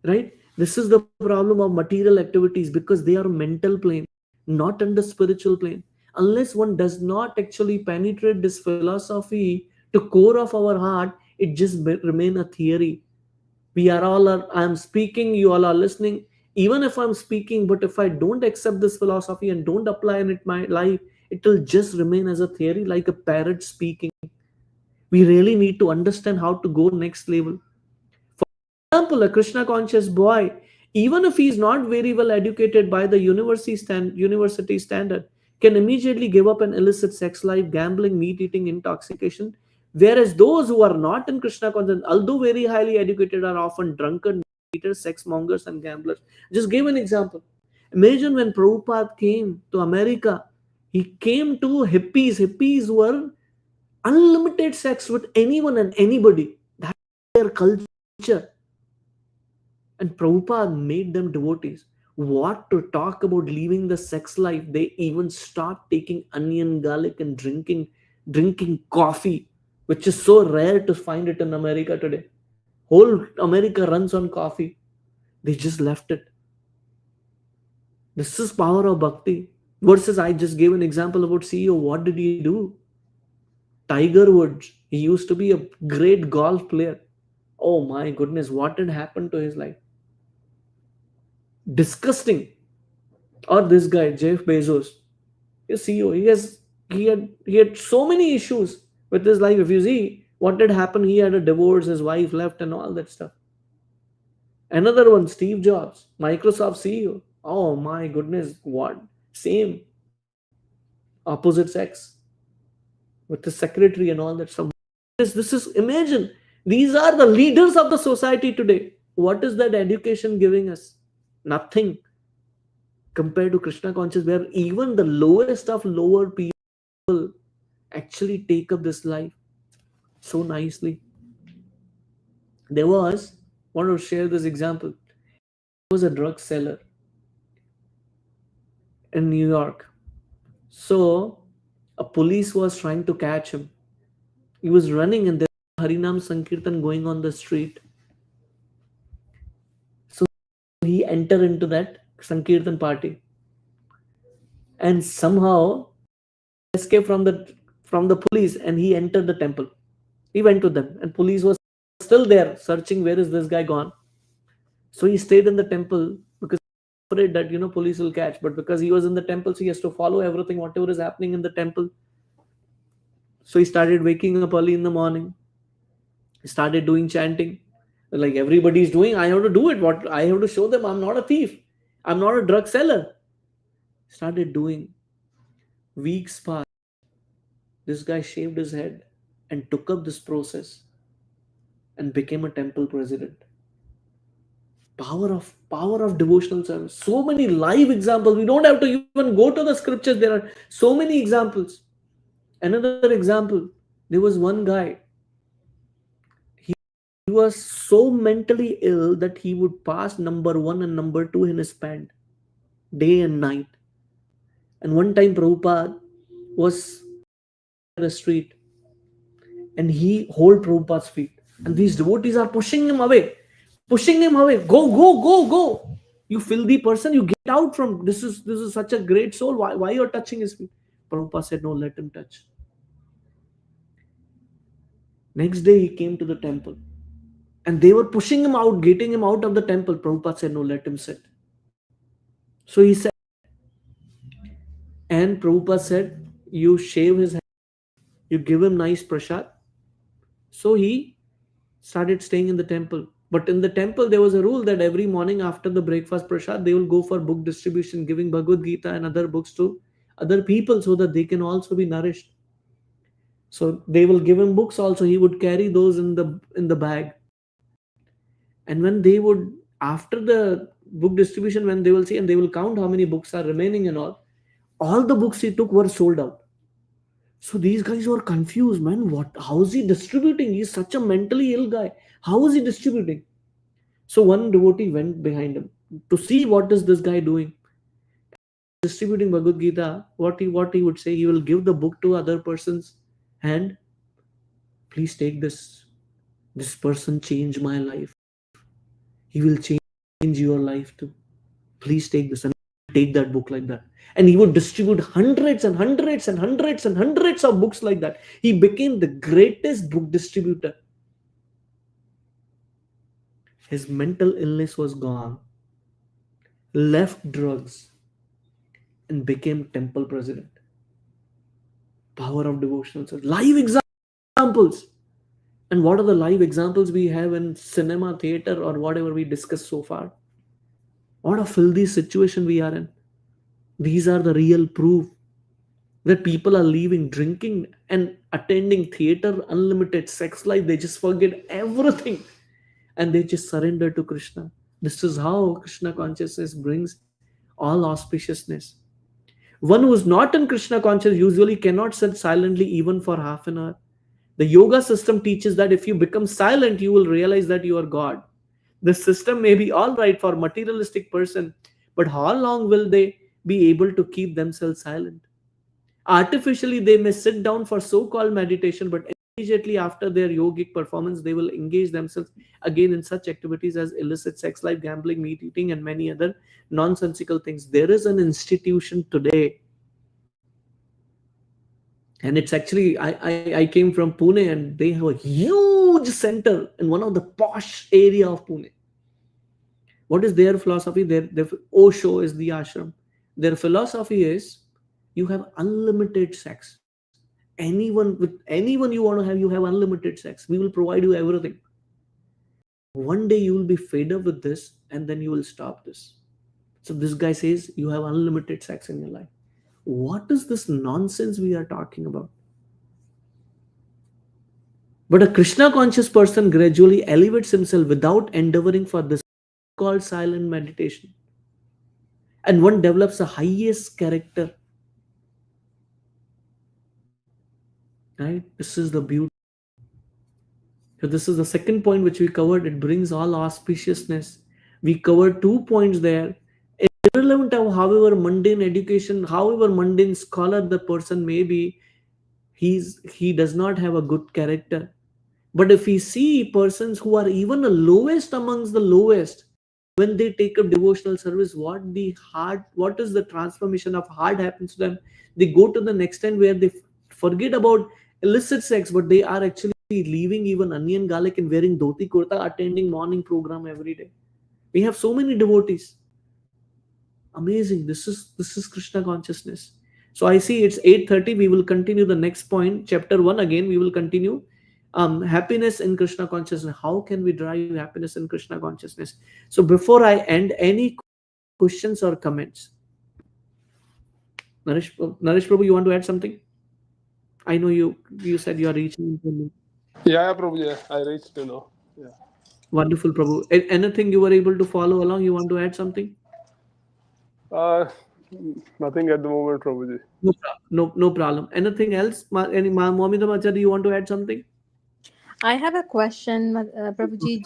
Right? This is the problem of material activities because they are mental plane, not under spiritual plane. Unless one does not actually penetrate this philosophy to core of our heart, it just remain a theory. We are all I'm speaking, you all are listening. Even if I'm speaking, but if I don't accept this philosophy and don't apply in it my life, it will just remain as a theory like a parrot speaking. We really need to understand how to go next level. Example, a Krishna conscious boy, even if he is not very well educated by the university standard, can immediately give up an illicit sex life, gambling, meat eating, intoxication. Whereas those who are not in Krishna conscious, although very highly educated, are often drunken, eaters, sex mongers, and gamblers. Just give an example. Imagine when Prabhupada came to America, he came to hippies. Hippies were unlimited sex with anyone and anybody. That's their culture. And Prabhupada made them devotees. What to talk about leaving the sex life? They even start taking onion, garlic, and drinking coffee, which is so rare to find it in America today. Whole America runs on coffee. They just left it. This is power of bhakti. Versus, I just gave an example about CEO. What did he do? Tiger Woods. He used to be a great golf player. Oh my goodness, what had happened to his life? Disgusting. Or this guy Jeff Bezos, his CEO, he had so many issues with his life. If you see what had happened, he had a divorce, his wife left, and all that stuff. Another one, Steve Jobs, Microsoft CEO. Oh my goodness, what? Same, opposite sex with the secretary and all that stuff. This is, imagine, these are the leaders of the society today. What is that education giving us? Nothing compared to Krishna conscious, where even the lowest of lower people actually take up this life so nicely. There was, want to share this example. There was a drug seller in New York. So a police was trying to catch him. He was running and there was Harinam Sankirtan going on the street. So he entered into that Sankirtan party and somehow escaped from the police and he entered the temple. He went to them and police was still there searching where is this guy gone. So he stayed in the temple because afraid that police will catch, but because he was in the temple, so he has to follow everything whatever is happening in the temple. So he started waking up early in the morning. He started doing chanting like everybody's doing. I have to do it. What I have to show them, I'm not a thief, I'm not a drug seller. Started doing. Weeks passed. This guy shaved his head and took up this process and became a temple president. Power of devotional service. So many live examples. We don't have to even go to the scriptures. There are so many examples. Another example, there was one guy. He was so mentally ill that he would pass number one and number two in his pant day and night. And one time Prabhupada was on the street and he hold Prabhupada's feet. And these devotees are pushing him away. Pushing him away. Go, go, go, go. You filthy person, you get out from this is such a great soul. Why you're touching his feet? Prabhupada said, no, let him touch. Next day he came to the temple. And they were pushing him out, getting him out of the temple. Prabhupada said, no, let him sit. So he said, and Prabhupada said, you shave his head, you give him nice prasad. So he started staying in the temple. But in the temple, there was a rule that every morning after the breakfast prasad, they will go for book distribution, giving Bhagavad Gita and other books to other people so that they can also be nourished. So they will give him books also. He would carry those in the bag. And when they would, after the book distribution, when they will see and they will count how many books are remaining and all the books he took were sold out. So these guys were confused, man. How is he distributing? He's such a mentally ill guy. How is he distributing? So one devotee went behind him to see what is this guy doing. Distributing Bhagavad Gita, what he would say, he will give the book to other person's hand. Please take this. This person changed my life. He will change your life too. Please take this and take that book like that. And he would distribute hundreds and hundreds and hundreds and hundreds of books like that. He became the greatest book distributor. His mental illness was gone, left drugs, and became temple president. Power of devotional service. Live examples. And what are the live examples we have in cinema, theater, or whatever we discussed so far? What a filthy situation we are in. These are the real proof that people are leaving, drinking, and attending theater, unlimited sex life. They just forget everything and they just surrender to Krishna. This is how Krishna consciousness brings all auspiciousness. One who is not in Krishna consciousness usually cannot sit silently even for half an hour. The yoga system teaches that if you become silent, you will realize that you are God. This system may be all right for materialistic person, but how long will they be able to keep themselves silent? Artificially, they may sit down for so-called meditation, but immediately after their yogic performance, they will engage themselves again in such activities as illicit sex life, gambling, meat eating, and many other nonsensical things. There is an institution today, and it's actually I came from Pune, and they have a huge center in one of the posh area of Pune. What is their philosophy? Their Osho is the ashram. Their philosophy is you have unlimited sex. Anyone you want to have, you have unlimited sex. We will provide you everything. One day you will be fed up with this and then you will stop this. So this guy says you have unlimited sex in your life. What is this nonsense we are talking about? But a Krishna conscious person gradually elevates himself without endeavoring for this called silent meditation. And one develops the highest character. right? This is the beauty. So this is the second point which we covered. It brings all auspiciousness. We covered 2 points there. Irrelevant of however mundane education, however mundane scholar the person may be, he does not have a good character. But if we see persons who are even the lowest amongst the lowest, when they take up devotional service, what is the transformation of heart happens to them? They go to the next end where they forget about illicit sex, but they are actually leaving even onion garlic and wearing dhoti kurta, attending morning program every day. We have so many devotees. Amazing. This is Krishna consciousness. So I see it's 8:30. We will continue the next point, chapter 1 again. We will continue. Happiness in Krishna consciousness. How can we drive happiness in Krishna consciousness? So before I end, any questions or comments? Naresh Prabhu, you want to add something? I know you said you are reaching to me.
Yeah, Prabhu, yeah, I reached to know. Yeah.
Wonderful, Prabhu. Anything you were able to follow along? You want to add something?
Uh, Nothing at the moment, Prabhuji.
No problem. Anything else? Mohammed Machari, you want to add something?
I have a question, Prabhuji.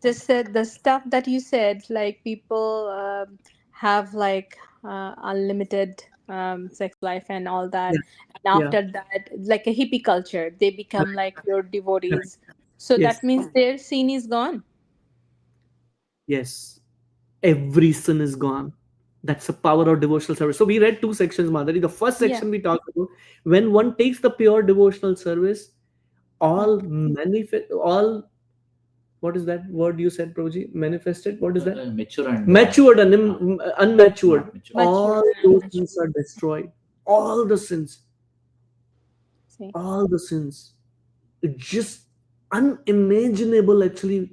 Just said the stuff that you said, like people have like unlimited sex life and all that,
Yeah.
and
Yeah.
after that, like a hippie culture, they become like your
Correct.
devotees. So that
Yes.
means their sin is gone.
Yes. Every sin is gone. That's the power of devotional service. So we read two sections, Madhuri. The first
Yeah.
section we talked about when one takes the pure devotional service, all manifest, all what is that word you said, Prabhuji? Manifested. What is that?
Mature and
Matured and unmatured.
not mature.
All
Mature and
those
mature.
sins are destroyed. All the sins.
See.
All the sins. It's just unimaginable actually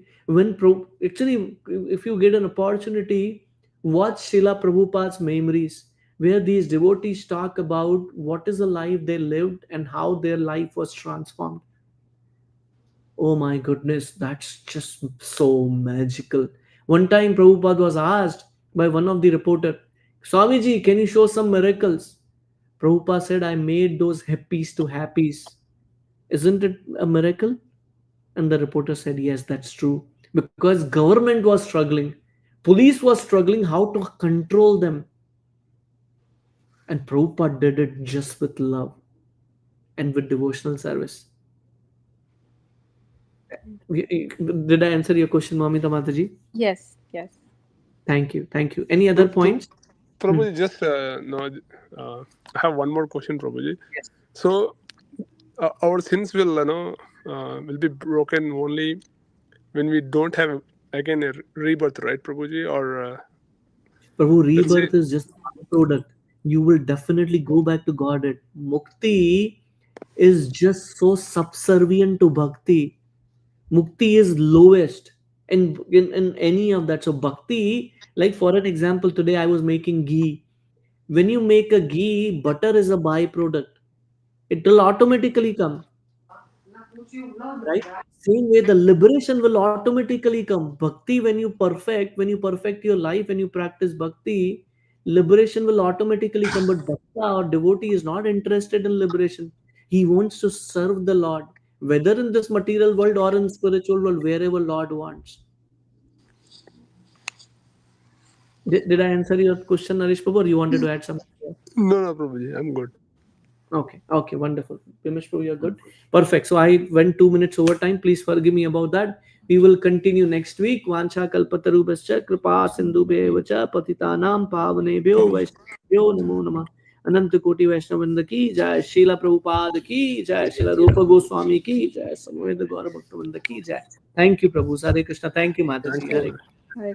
actually if you get an opportunity, watch Srila Prabhupada's memories where these devotees talk about what is the life they lived and how their life was transformed. Oh my goodness, that's just so magical. One time Prabhupada was asked by one of the reporter, Swamiji, can you show some miracles? Prabhupada said, I made those hippies to happies. Isn't it a miracle? And the reporter said, yes, that's true. Because government was struggling. Police was struggling how to control them. And Prabhupada did it just with love and with devotional service. Did I answer your question, Mamita Mataji?
Yes. Yes.
Thank you. Thank you. Any other points? Hmm.
Prabhuji, just no, I have one more question, Prabhuji.
Yes.
So our sins will, will be broken only when we don't have again a rebirth, right, Prabhuji? Or
Prabhu,
let's say,
rebirth is just a product. You will definitely go back to Godhead. Mukti is just so subservient to bhakti. Mukti is lowest in any of that. So bhakti, like for an example, today I was making ghee. When you make a ghee, butter is a byproduct. It will automatically come, right? Same way, the liberation will automatically come. Bhakti, when you perfect your life, when you practice bhakti, liberation will automatically come. But bhakta or devotee is not interested in liberation. He wants to serve the Lord, whether in this material world or in spiritual world, wherever Lord wants. Did I answer your question, Naresh Prabhu, or you wanted to add something?
no, Prabhuji, I'm good.
Okay, wonderful. Pimish Prabhu, you're good. Perfect. So I went 2 minutes over time. Please forgive me about that. We will continue next week. Vancha kalpatarubhascha kripa sindhubheva patitanam pavanebhyo vaishnavyo namo namah. अनंत कोटि वैष्णवृंद की जय शीला प्रभुपाद की जय शीला रूप गोस्वामी की जय समवेत गौर भक्तवृंद की जय. Thank you, Prabhu. Hare Krishna. Thank you,
Thank
Mataji.
you.
Hare
Hare